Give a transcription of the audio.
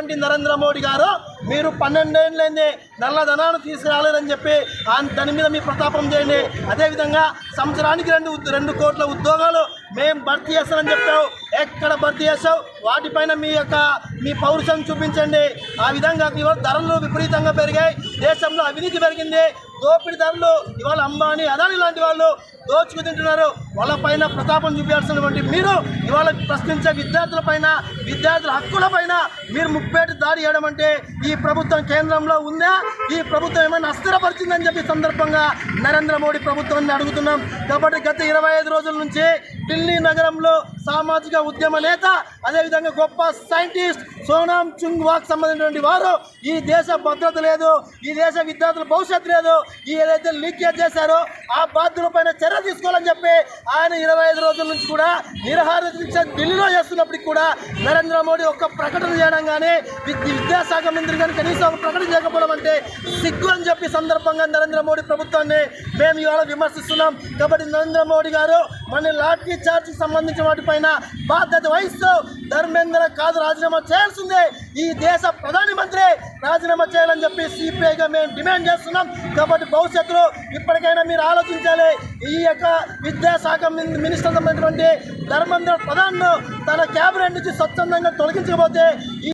చేస్తున్నటువంటి నరేంద్ర మోడీ గారు మీరు 12 ఏళ్ళైంది నల్లధనాన్ని తీసుకురాలేదని చెప్పి దాని మీద మీ ప్రతాపం చేయండి. అదేవిధంగా సంవత్సరానికి 2 కోట్ల ఉద్యోగాలు మేము భర్తీ చేస్తామని చెప్పావు. ఎక్కడ భర్తీ చేసావు? వాటిపైన మీ పౌరుషం చూపించండి. ఆ విధంగా ఇవాళ ధరలు విపరీతంగా పెరిగాయి. దేశంలో అవినీతి పెరిగింది. దోపిడీ ధరలు ఇవాళ అంబానీ అదాని లాంటి వాళ్ళు దోచుకు తింటున్నారు. వాళ్ళపైన ప్రతాపం చూపించాల్సినటువంటి మీరు ఇవాళ ప్రశ్నించే విద్యార్థుల హక్కులపైన మీరు ముప్పేట దాడి చేయడం అంటే ఈ ప్రభుత్వం కేంద్రంలో ఉందా? ఈ ప్రభుత్వం ఏమైనా అస్థిరపరిచిందని చెప్పి సందర్భంగా నరేంద్ర మోడీ ప్రభుత్వాన్ని అడుగుతున్నాం. కాబట్టి గత 25 రోజుల నుంచి ఢిల్లీ నగరంలో సామాజిక ఉద్యమ నేత, అదేవిధంగా గొప్ప సైంటిస్ట్ సోనాం చుంగ్వాక్ సంబంధించినటువంటి వారు ఈ దేశ భద్రత లేదు, ఈ దేశ విద్యార్థుల భవిష్యత్తు లేదు, ఈ ఏదైతే లీకేజ్ చేశారో ఆ బాధ్యులపైన చర్య తీసుకోవాలని చెప్పి ఆయన 25 రోజుల నుంచి కూడా నిరాహార దీక్ష ఢిల్లీలో చేస్తున్నప్పటికీ కూడా నరేంద్ర మోడీ ఒక్క ప్రకటన చేయడం కానీ విద్యాశాఖ మంత్రి కానీ కనీసం ఒక ప్రకటన చేయకపోవడం అంటే సిగ్గు అని చెప్పి సందర్భంగా నరేంద్ర మోడీ ప్రభుత్వాన్ని మేము ఇవాళ విమర్శిస్తున్నాం. కాబట్టి నరేంద్ర మోడీ గారు మన లాఠీ చార్జ్కి సంబంధించిన వాటిపైన బాధ్యత వహిస్తూ ధర్మేంద్ర కాదు రాజీనామా చేయాల్సిందే. ఈ దేశ ప్రధానమంత్రి రాజీనామా చేయాలని చెప్పి సిపిఐగా మేము డిమాండ్ చేస్తున్నాం. కాబట్టి భవిష్యత్తులో ఇప్పటికైనా మీరు ఆలోచించాలి. ఈ యొక్క విద్యాశాఖ మినిస్టర్ సంబంధించినటువంటి ధర్మేంద్ర ప్రధాన్ తన క్యాబినెట్ నుంచి స్వచ్ఛందంగా తొలగించకపోతే